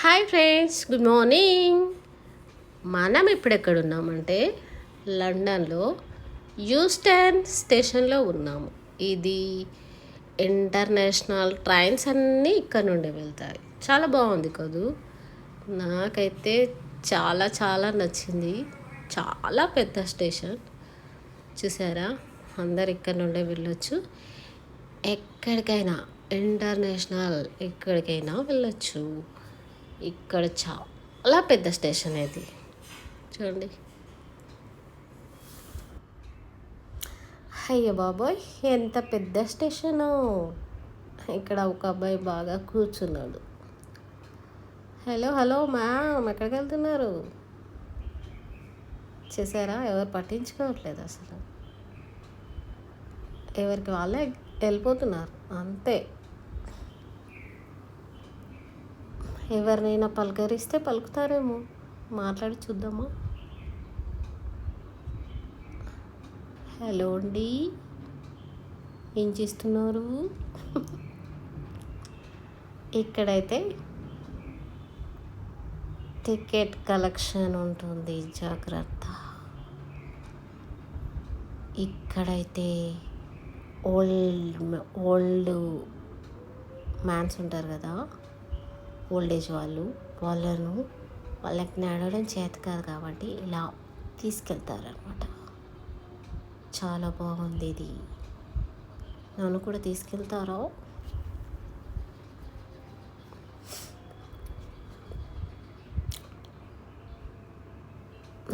Hi friends, good morning. మనం ఇప్పుడు ఎక్కడున్నామంటే లండన్లో యూస్టన్ స్టేషన్లో ఉన్నాము. ఇది ఇంటర్నేషనల్ ట్రైన్స్ అన్నీ ఇక్కడ నుండి వెళ్తాయి. చాలా బాగుంది కదూ. నాకైతే చాలా చాలా నచ్చింది. చాలా పెద్ద స్టేషన్ చూసారా. అందరు ఇక్కడ నుండే వెళ్ళొచ్చు. ఎక్కడికైనా ఇంటర్నేషనల్ ఎక్కడికైనా వెళ్ళొచ్చు. ఇక్కడ చాలా పెద్ద స్టేషన్ ఇది చూడండి. అయ్యో బాబోయ్, ఎంత పెద్ద స్టేషను. ఇక్కడ ఒక అబ్బాయి బాగా కూర్చున్నాడు. హలో హలో మ్యామ్, ఎక్కడికి వెళ్తున్నారు? చేశారా? ఎవరు పట్టించుకోవట్లేదు అసలు. ఎవరికి వాళ్ళే వెళ్ళిపోతున్నారు అంతే. ఎవరినైనా పలకరిస్తే పలుకుతారేమో. మాట్లాడి చూద్దామా. హలో అండి, ఏం చేస్తున్నారు? ఇక్కడైతే టికెట్ కలెక్షన్ ఉంటుంది, జాగ్రత్త. ఇక్కడైతే ఓల్డ్ మ్యాన్స్ ఉంటారు కదా, ఓల్డ్ ఏజ్ వాళ్ళకి నడవడం చేత కాదు కాబట్టి ఇలా తీసుకెళ్తారనమాట. చాలా బాగుంది ఇది. నన్ను కూడా తీసుకెళ్తారా?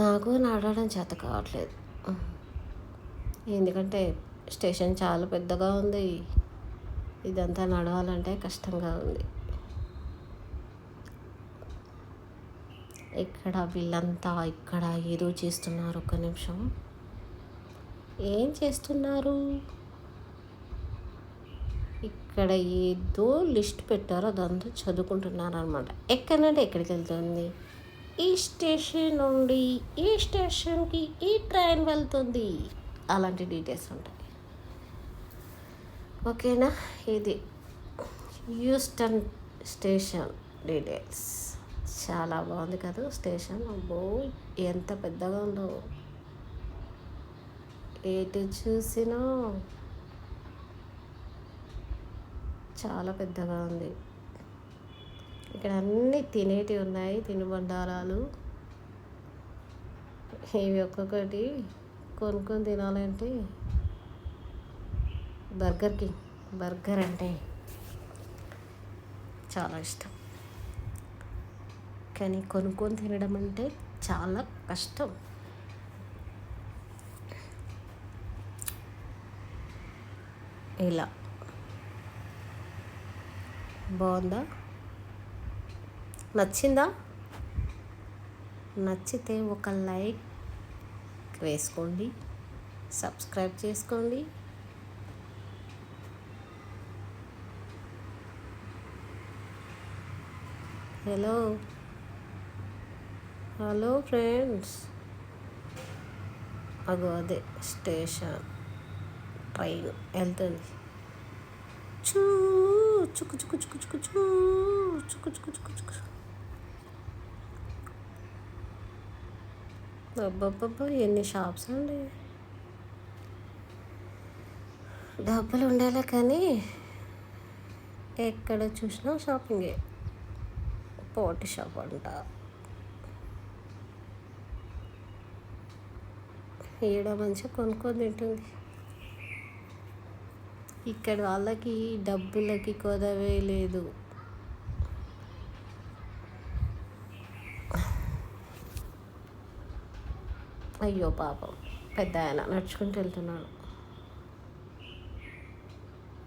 నాకు నడవడం చేత కావట్లేదు, ఎందుకంటే స్టేషన్ చాలా పెద్దగా ఉంది. ఇదంతా నడవాలంటే కష్టంగా ఉంది. ఇక్కడ వీళ్ళంతా ఇక్కడ ఏదో చేస్తున్నారు. ఒక్క నిమిషం, ఏం చేస్తున్నారు? ఇక్కడ ఏదో లిస్ట్ పెట్టారో అదంతా చదువుకుంటున్నారు అనమాట. ఎక్కడంటే ఎక్కడికి వెళ్తుంది, ఈ స్టేషన్ నుండి ఈ స్టేషన్కి ఈ ట్రైన్ వెళ్తుంది, అలాంటి డీటెయిల్స్ ఉంటాయి. ఓకేనా. ఇది యూస్టన్ స్టేషన్ డీటెయిల్స్. చాలా బాగుంది కదా స్టేషన్. అబ్బో, ఎంత పెద్దగా ఉందో. ఏటి చూసినా చాలా పెద్దగా ఉంది. ఇక్కడ అన్నీ తినేటివి ఉన్నాయి, తినుబండారాలు. ఇవి ఒక్కొక్కటి కొనుక్కొని తినాలంటే బర్గర్ అంటే చాలా ఇష్టం, కానీ కొనుక్కొని తినడం అంటే చాలా కష్టం. ఇలా బాగుందా? నచ్చిందా? నచ్చితే ఒక లైక్ వేసుకోండి, సబ్స్క్రైబ్ చేసుకోండి. హలో ఫ్రెండ్స్, అదే స్టేషన్ ట్రైన్ వెళ్తుంది. చుక్కు చుక్కు చుక్కు చుక్కు చుక్కు చుక్కు చుక్కు చుక్కు. అబ్బబ్బబ్బా, ఎన్ని షాప్స్ అండి. డబ్బులు ఉండాలి కానీ ఎక్కడ చూసినా షాపింగే. పోటీ షాప్ అంట. ఈడ మంచిగా కొనుక్కొని తింటుంది. ఇక్కడ వాళ్ళకి డబ్బులకి కొదవే లేదు. అయ్యో పాపం, పెద్ద ఆయన నడుచుకుంటూ వెళ్తున్నాడు.